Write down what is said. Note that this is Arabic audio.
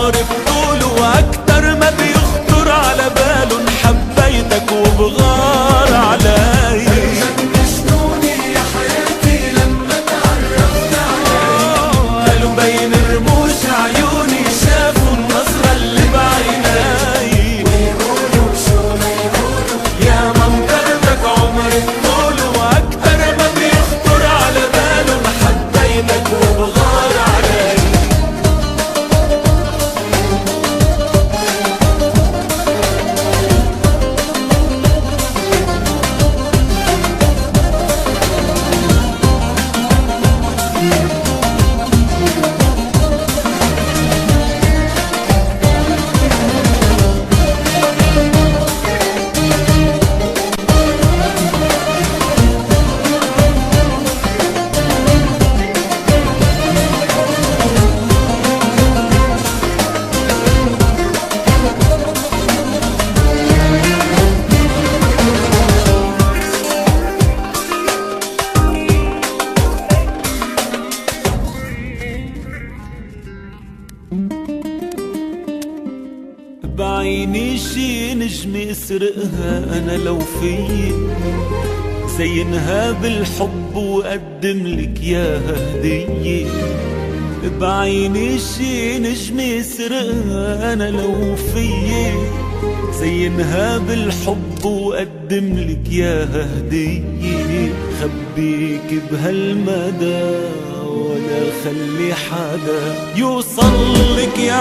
عمري بطوله واكتر ما بيخطر على باله ان حبيتك وبغار علي. جنوني يا حياتي لما تعرفت عليك، قالوا بين رموش عيوني شافوا النظرة اللي بعيناي، ويقولوا شو ما يقولوا يا منطقتك عمري بطوله واكتر ما بيخطر على باله ان حبيتك وبغار علي. بعيني شي نجمة اسرقها انا لو فيي، زينها بالحب وقدم لك ياها هدية. بعيني شي نجمة اسرقها انا لو فيي، زينها بالحب وقدم لك ياها هدية. خبيك بهالمدى ولا خلي حدا يوصل لك يا